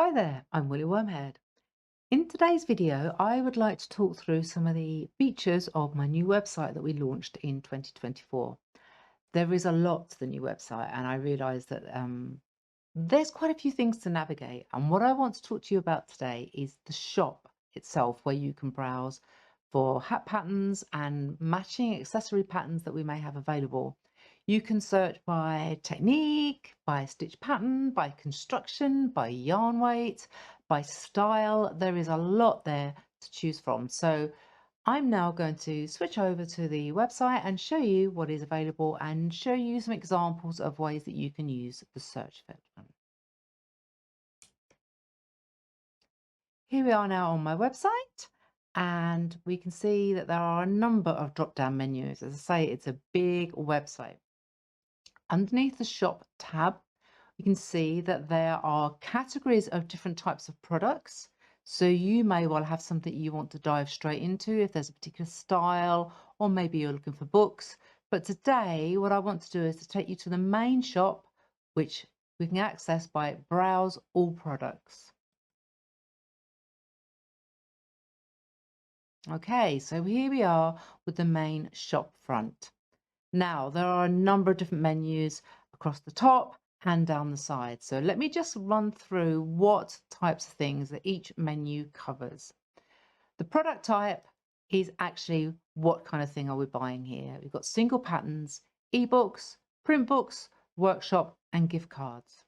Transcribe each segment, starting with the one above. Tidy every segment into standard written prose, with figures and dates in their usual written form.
Hi there, I'm Willy Wormhead. In today's video, I would like to talk through some of the features of my new website that we launched in 2024. There is a lot to the new website, and I realize that there's quite a few things to navigate. And what I want to talk to you about today is the shop itself, where you can browse for hat patterns and matching accessory patterns that we may have available. You can search by technique, by stitch pattern, by construction, by yarn weight, by style. There is a lot there to choose from. So I'm now going to switch over to the website and show you what is available and show you some examples of ways that you can use the search function. Here we are now on my website, and we can see that there are a number of drop-down menus. As I say, it's a big website. Underneath the shop tab, you can see that there are categories of different types of products. So you may well have something you want to dive straight into if there's a particular style, or maybe you're looking for books. But today, what I want to do is to take you to the main shop, which we can access by Browse All Products. Okay, so here we are with the main shop front. Now, there are a number of different menus across the top and down the side. So let me just run through what types of things that each menu covers. The product type is actually what kind of thing are we buying here. We've got single patterns, ebooks, print books, workshop, and gift cards.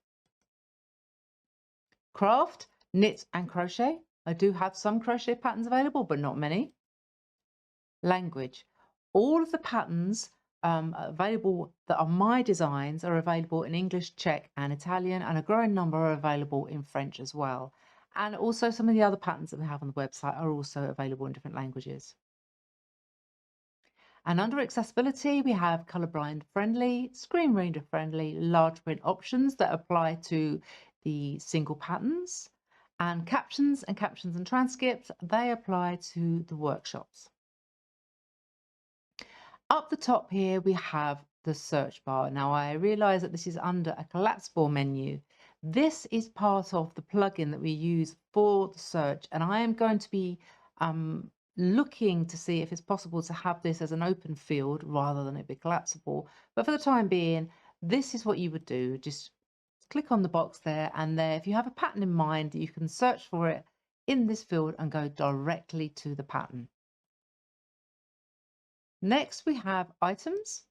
Craft, knit and crochet. I do have some crochet patterns available, but not many. Language. All of the patterns available that are my designs are available in English, Czech and Italian, and a growing number are available in French as well. And also some of the other patterns that we have on the website are also available in different languages. And under accessibility, we have colorblind friendly, screen reader friendly, large print options that apply to the single patterns, and captions and transcripts, they apply to the workshops. Up the top here, we have the search bar. Now, I realize that this is under a collapsible menu. This is part of the plugin that we use for the search, and I am going to be looking to see if it's possible to have this as an open field rather than it be collapsible. But for the time being, this is what you would do. Just click on the box there, and there, if you have a pattern in mind, you can search for it in this field and go directly to the pattern. Next, we have items.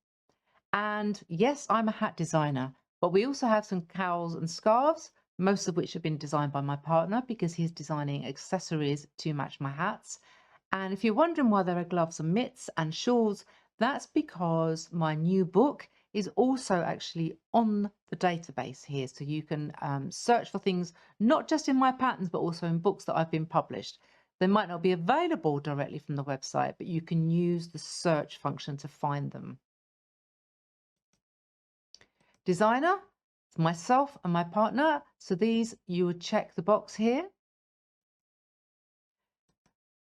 And yes, I'm a hat designer, but we also have some cowls and scarves, most of which have been designed by my partner because he's designing accessories to match my hats. And if you're wondering why there are gloves and mitts and shawls, that's because my new book is also actually on the database here. So you can search for things, not just in my patterns, but also in books that I've been published. They might not be available directly from the website, but you can use the search function to find them. Designer, myself and my partner. So these, you would check the box here.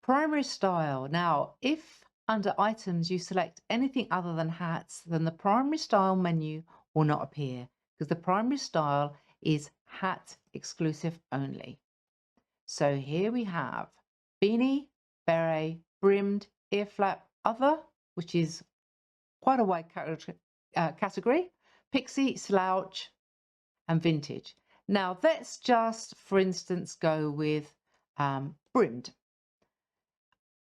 Primary style. Now, if under items you select anything other than hats, then the primary style menu will not appear because the primary style is hat exclusive only. So here we have beanie, beret, brimmed, ear flap, other, which is quite a wide category, pixie, slouch, and vintage. Now let's just, for instance, go with brimmed.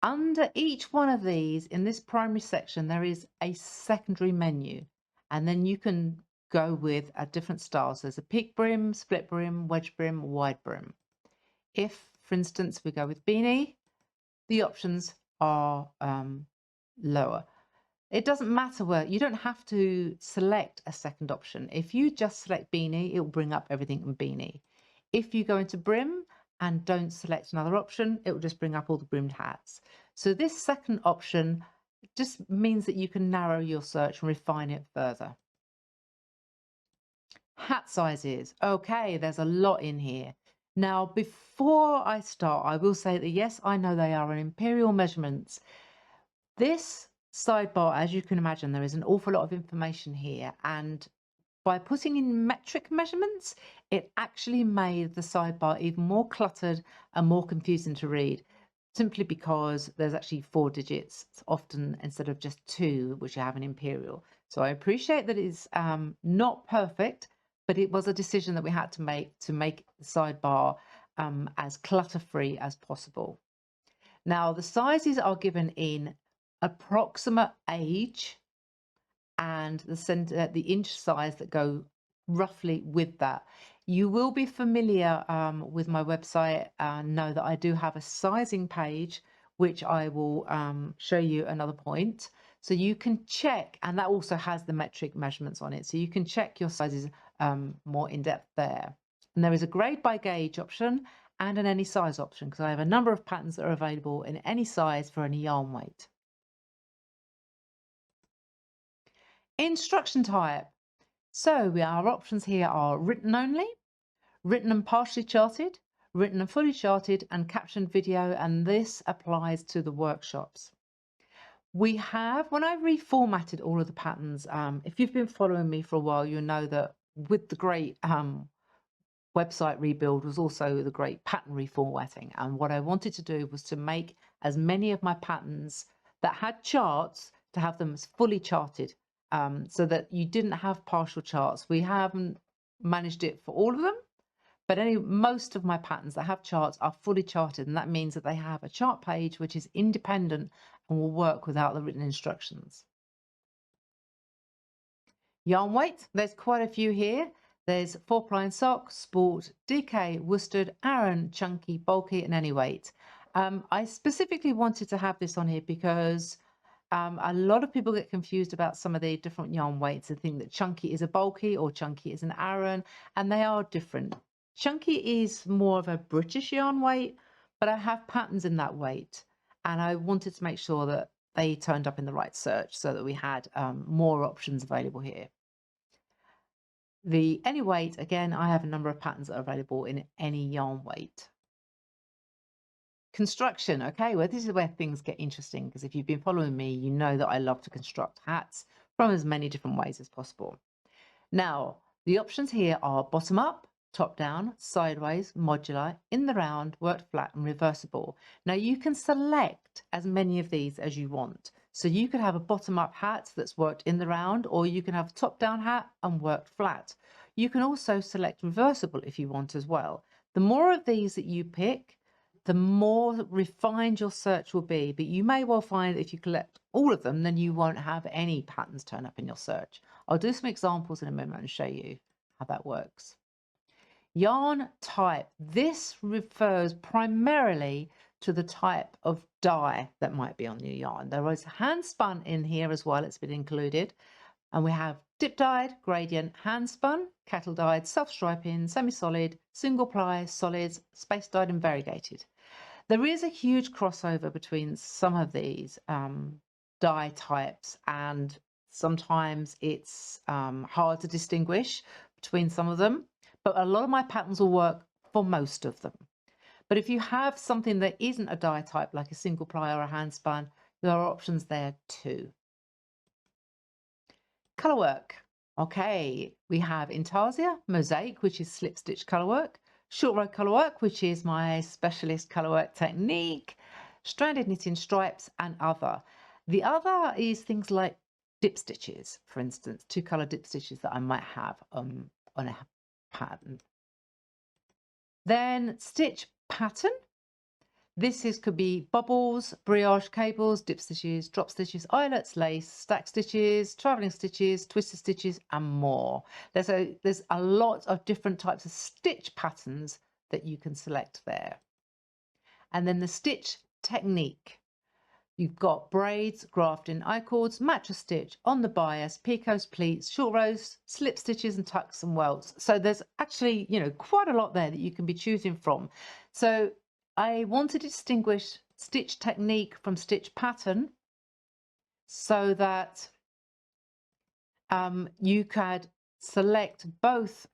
Under each one of these in this primary section, there is a secondary menu, and then you can go with a different style. So there's a peak brim, split brim, wedge brim, wide brim. If, for instance, we go with beanie, the options are lower. It doesn't matter where, you don't have to select a second option. If you just select beanie, it will bring up everything in beanie. If you go into brim and don't select another option, it will just bring up all the brimmed hats. So this second option just means that you can narrow your search and refine it further. Hat sizes. Okay, there's a lot in here. Now, before I start, I will say that yes, I know they are in imperial measurements. This sidebar, as you can imagine, there is an awful lot of information here, and by putting in metric measurements, it actually made the sidebar even more cluttered and more confusing to read, simply because there's actually 4 digits often instead of just 2, which you have in Imperial. So I appreciate that it's not perfect, but it was a decision that we had to make the sidebar as clutter-free as possible. Now, the sizes are given in approximate age and the inch size that go roughly with that. You will be familiar with my website and know that I do have a sizing page, which I will show you another point. So you can check, and that also has the metric measurements on it. So you can check your sizes more in depth there. And there is a grade by gauge option and an any size option, because I have a number of patterns that are available in any size for any yarn weight. Instruction type. So our options here are written only, written and partially charted, written and fully charted, and captioned video, and this applies to the workshops. We have, when I reformatted all of the patterns, if you've been following me for a while, you'll know that with the great website rebuild was also the great pattern reformatting. And what I wanted to do was to make as many of my patterns that had charts to have them fully charted, so that you didn't have partial charts. We haven't managed it for all of them, but most of my patterns that have charts are fully charted, and that means that they have a chart page which is independent and will work without the written instructions. Yarn weight, there's quite a few here. There's 4-ply sock, sport, DK, worsted, Aran, chunky, bulky, and any weight. I specifically wanted to have this on here because a lot of people get confused about some of the different yarn weights and think that chunky is a bulky or chunky is an Aran, and they are different. Chunky is more of a British yarn weight, but I have patterns in that weight, and I wanted to make sure that they turned up in the right search so that we had more options available here. The any weight, again, I have a number of patterns that are available in any yarn weight. Construction, okay, well, this is where things get interesting, because if you've been following me, you know that I love to construct hats from as many different ways as possible. Now, the options here are bottom up, top down, sideways, modular, in the round, worked flat, and reversible. Now, you can select as many of these as you want. So you could have a bottom up hat that's worked in the round, or you can have a top down hat and worked flat. You can also select reversible if you want as well. The more of these that you pick, the more refined your search will be, but you may well find that if you collect all of them, then you won't have any patterns turn up in your search. I'll do some examples in a moment and show you how that works. Yarn type. This refers primarily to the type of dye that might be on your yarn. There is hand spun in here as well, it's been included. And we have dip dyed, gradient, hand spun, cattle dyed, self-striping, semi-solid, single ply, solids, space dyed and variegated. There is a huge crossover between some of these dye types, and sometimes it's hard to distinguish between some of them, but a lot of my patterns will work for most of them. But if you have something that isn't a dye type, like a single ply or a hand spun, there are options there too. Colour work. Okay, we have Intarsia, Mosaic, which is slip stitch colour work, short row colour work, which is my specialist colour work technique, stranded knitting, stripes, and other. The other is things like dip stitches, for instance, 2-colour dip stitches that I might have on a pattern. Then stitch pattern. This could be bubbles, brioche cables, dip stitches, drop stitches, eyelets, lace, stack stitches, travelling stitches, twisted stitches, and more. There's a lot of different types of stitch patterns that you can select there. And then the stitch technique. You've got braids, grafting, I-cords, mattress stitch, on the bias, picots, pleats, short rows, slip stitches, and tucks and welts. So there's actually, quite a lot there that you can be choosing from. So I want to distinguish stitch technique from stitch pattern so that you could select both,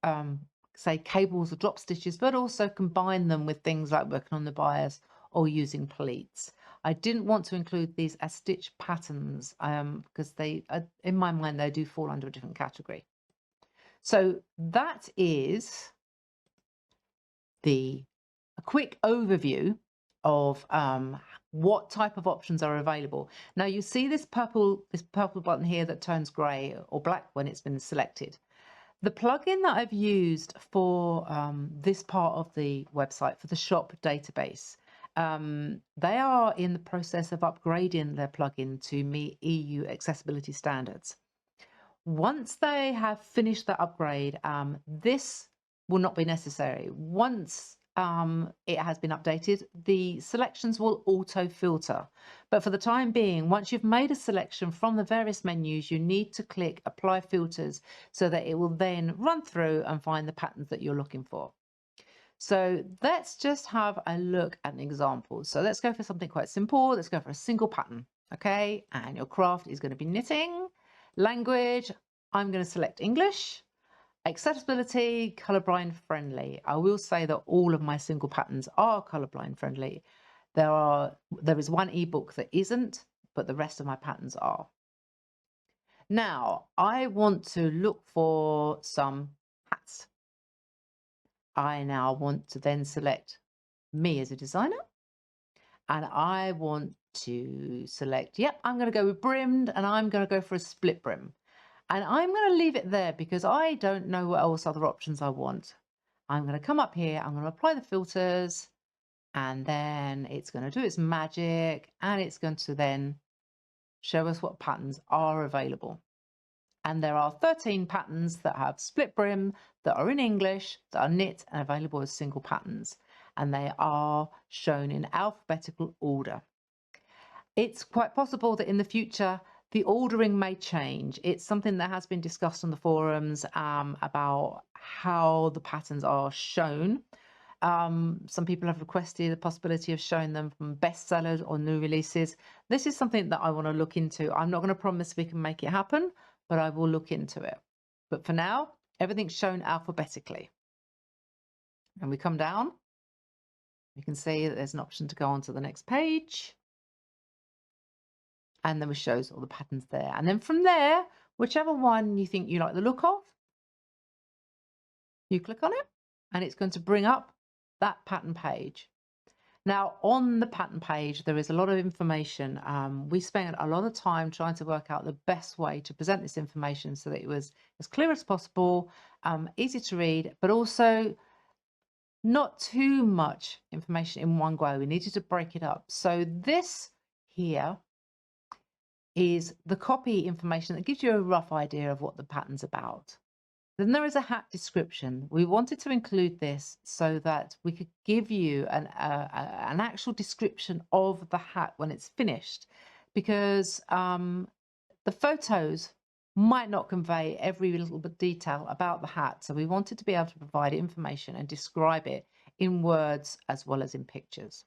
say, cables or drop stitches, but also combine them with things like working on the bias or using pleats. I didn't want to include these as stitch patterns because they, in my mind, they do fall under a different category. So that is a quick overview of what type of options are available. Now you see this purple button here that turns grey or black when it's been selected. The plugin that I've used for this part of the website, for the shop database, they are in the process of upgrading their plugin to meet EU accessibility standards. Once they have finished that upgrade, this will not be necessary. Once it has been updated, the selections will auto filter. But for the time being, once you've made a selection from the various menus, you need to click apply filters so that it will then run through and find the patterns that you're looking for. So let's just have a look at an example. So let's go for something quite simple. Let's go for a single pattern. Okay, and your craft is going to be knitting. Language, I'm going to select English. Accessibility, colorblind friendly. I will say that all of my single patterns are colorblind friendly. There is one ebook that isn't, but the rest of my patterns are. Now, I want to look for some hats. I now want to then select me as a designer, and I want to select, yep, I'm going to go with brimmed, and I'm going to go for a split brim. And I'm going to leave it there because I don't know what else other options I want. I'm going to come up here, I'm going to apply the filters, and then it's going to do its magic, and it's going to then show us what patterns are available. And there are 13 patterns that have split brim, that are in English, that are knit and available as single patterns. And they are shown in alphabetical order. It's quite possible that in the future, the ordering may change. It's something that has been discussed on the forums about how the patterns are shown. Some people have requested the possibility of showing them from bestsellers or new releases. This is something that I want to look into. I'm not going to promise we can make it happen, but I will look into it. But for now, everything's shown alphabetically. And we come down, you can see that there's an option to go on to the next page. And then it shows all the patterns there. And then from there, whichever one you think you like the look of, you click on it and it's going to bring up that pattern page. Now, on the pattern page, there is a lot of information. We spent a lot of time trying to work out the best way to present this information so that it was as clear as possible, easy to read, but also not too much information in one go. We needed to break it up. So this here is the copy information that gives you a rough idea of what the pattern's about. Then there is a hat description. We wanted to include this so that we could give you an actual description of the hat when it's finished, because the photos might not convey every little bit detail about the hat. So we wanted to be able to provide information and describe it in words as well as in pictures.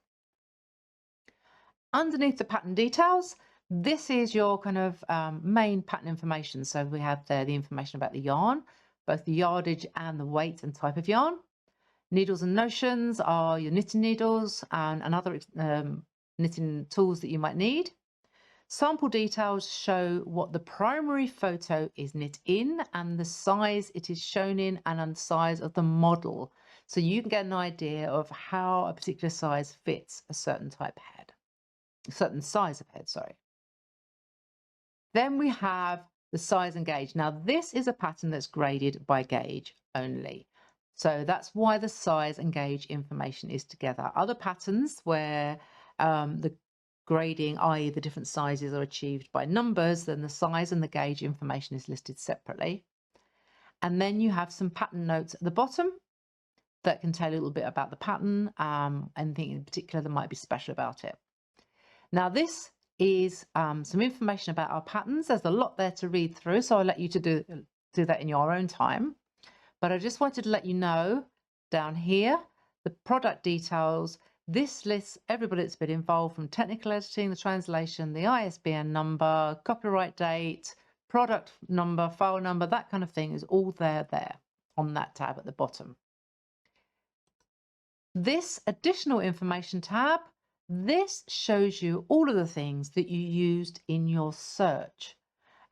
Underneath the pattern details, this is your kind of main pattern information. So we have there the information about the yarn, both the yardage and the weight and type of yarn. Needles and notions are your knitting needles and other knitting tools that you might need. Sample details show what the primary photo is knit in and the size it is shown in and the size of the model. So you can get an idea of how a particular size fits a certain type of head, a certain size of head, sorry. Then we have the size and gauge. Now this is a pattern that's graded by gauge only. So that's why the size and gauge information is together. Other patterns where the grading, i.e. the different sizes, are achieved by numbers, then the size and the gauge information is listed separately. And then you have some pattern notes at the bottom that can tell a little bit about the pattern, anything in particular that might be special about it. Now this is some information about our patterns. There's a lot there to read through, so I'll let you to do that in your own time. But I just wanted to let you know down here, the product details. This lists everybody that's been involved, from technical editing, the translation, the ISBN number, copyright date, product number, file number, that kind of thing is all there on that tab at the bottom. This additional information tab, this shows you all of the things that you used in your search.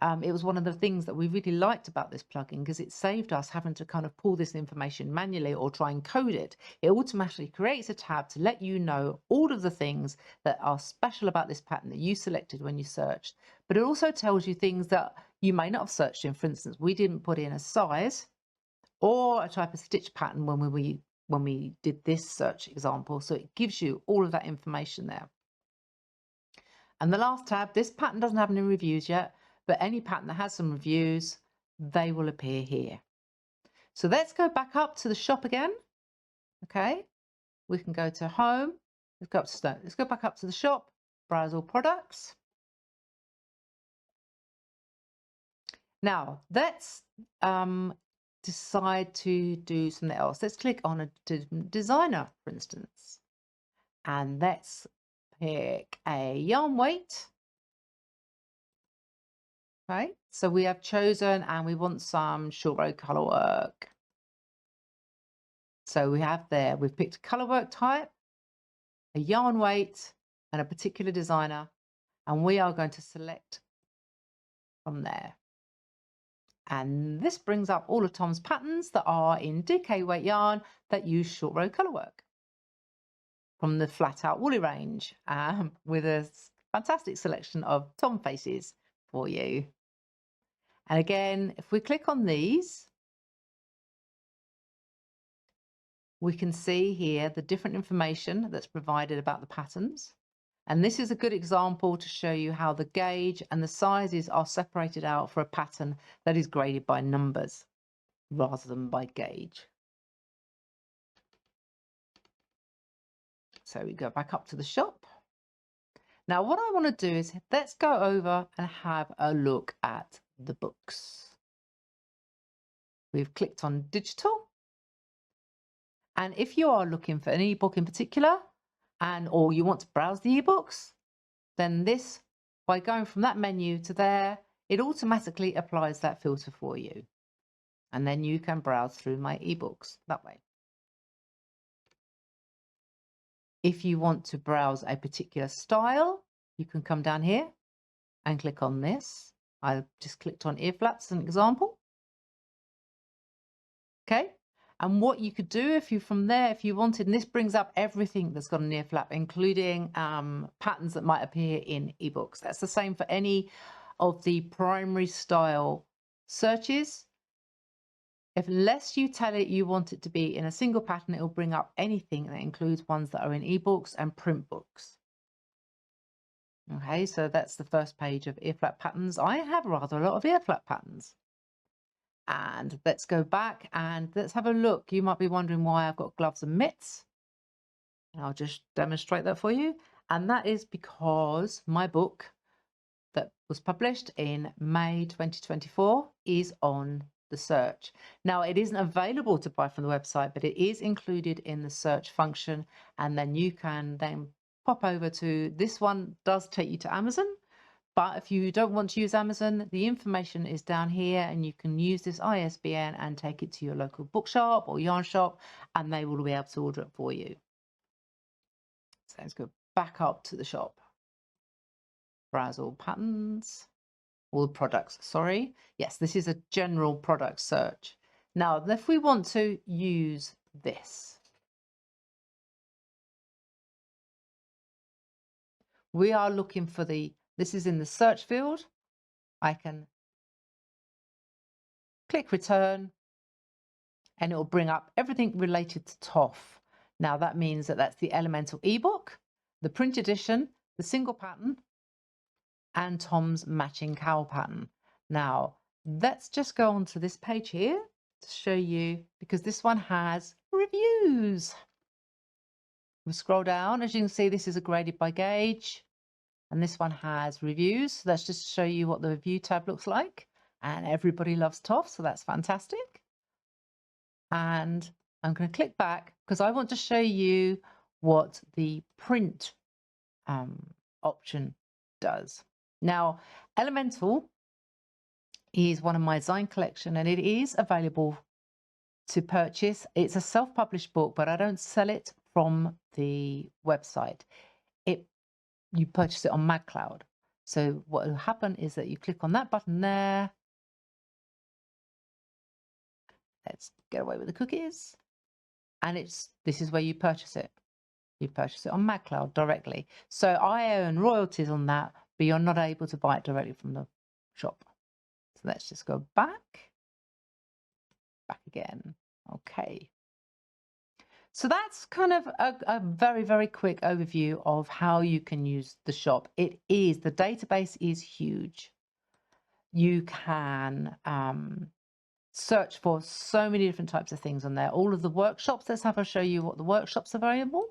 It was one of the things that we really liked about this plugin because it saved us having to kind of pull this information manually or try and code it. It automatically creates a tab to let you know all of the things that are special about this pattern that you selected when you searched. But it also tells you things that you may not have searched in. For instance, we didn't put in a size or a type of stitch pattern when we did this search example. So it gives you all of that information there. And the last tab, this pattern doesn't have any reviews yet, but any pattern that has some reviews, they will appear here. So let's go back up to the shop again. Okay, we can go to home. Let's go back up to the shop, browse all products. Now let's decide to do something else. Let's click on a designer, for instance, and let's pick a yarn weight. Okay, so we have chosen and we want some short row color work. So we have there, we've picked a color work type, a yarn weight, and a particular designer, and we are going to select from there. And this brings up all of Tom's patterns that are in DK weight yarn that use short row color work from the flat out woolly range, with a fantastic selection of Tom faces for you. And again, if we click on these, we can see here the different information that's provided about the patterns. And this is a good example to show you how the gauge and the sizes are separated out for a pattern that is graded by numbers rather than by gauge. So we go back up to the shop. Now what I want to do is let's go over and have a look at the books. We've clicked on digital. And if you are looking for an ebook in particular, or you want to browse the ebooks, then this, by going from that menu to there, it automatically applies that filter for you. And then you can browse through my ebooks that way. If you want to browse a particular style, you can come down here and click on this. I just clicked on ear flaps as an example. Okay. And what you could do if you wanted, and this brings up everything that's got an ear flap, including patterns that might appear in ebooks. That's the same for any of the primary style searches. Unless you tell it you want it to be in a single pattern, it will bring up anything that includes ones that are in ebooks and print books. Okay, so that's the first page of ear flap patterns. I have rather a lot of ear flap patterns. And let's go back and let's have a look. You might be wondering why I've got gloves and mitts. And I'll just demonstrate that for you. And that is because my book that was published in May 2024 is on the search. Now, it isn't available to buy from the website, but it is included in the search function. And then you can then pop over to this one. Does take you to Amazon. But if you don't want to use Amazon, the information is down here and you can use this ISBN and take it to your local bookshop or yarn shop and they will be able to order it for you. So let's go back up to the shop. Browse all patterns, all the products, sorry. Yes, this is a general product search. Now, if we want to use this, we are looking for this is in the search field. I can click return and it will bring up everything related to TOF. Now that means that that's the Elemental ebook, the print edition, the single pattern, and Tom's matching cowl pattern. Now let's just go on to this page here to show you, because this one has reviews. We'll scroll down. As you can see, this is a graded by gauge. And this one has reviews. So let's just show you what the review tab looks like. And everybody loves TOF, so that's fantastic. And I'm going to click back because I want to show you what the print option does. Now, Elemental is one of my design collection and it is available to purchase. It's a self-published book, but I don't sell it from the website. You purchase it on MagCloud. So what will happen is that you click on that button there. Let's get away with the cookies. And this is where you purchase it. You purchase it on MagCloud directly. So I earn royalties on that, but you're not able to buy it directly from the shop. So let's just go back again. Okay. So that's kind of a very, very quick overview of how you can use the shop. The database is huge. You can search for so many different types of things on there. All of the workshops, let's have a show you what the workshops are available.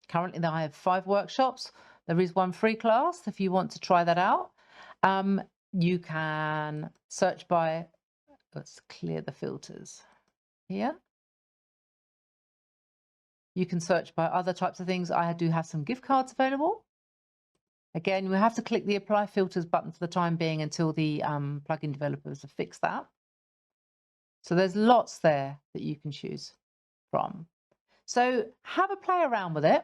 Currently, I have 5 workshops. There is one free class if you want to try that out. You can search by, let's clear the filters here. You can search by other types of things. I do have some gift cards available. Again, you have to click the apply filters button for the time being until the plugin developers have fixed that. So there's lots there that you can choose from. So have a play around with it.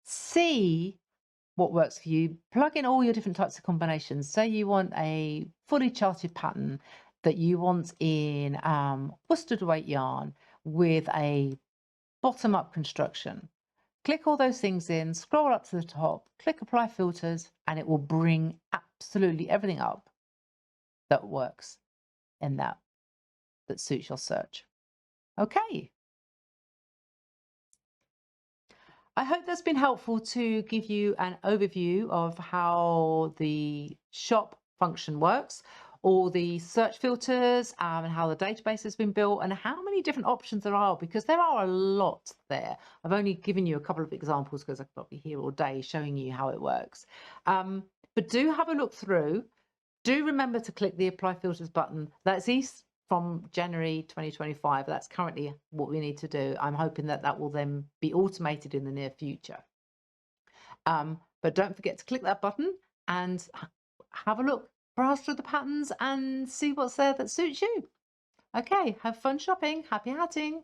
See what works for you. Plug in all your different types of combinations. Say you want a fully charted pattern that you want in worsted weight yarn with a bottom-up construction. Click all those things in, scroll up to the top, click apply filters, and it will bring absolutely everything up that works in that suits your search. Okay. I hope that's been helpful to give you an overview of how the shop function works, all the search filters, and how the database has been built, and how many different options there are, because there are a lot there. I've only given you a couple of examples because I could not be here all day showing you how it works. But do have a look through. Do remember to click the apply filters button. That's from January 2025. That's currently what we need to do. I'm hoping that that will then be automated in the near future. But don't forget to click that button and have a look, browse through the patterns and see what's there that suits you. Okay, have fun shopping. Happy hatting.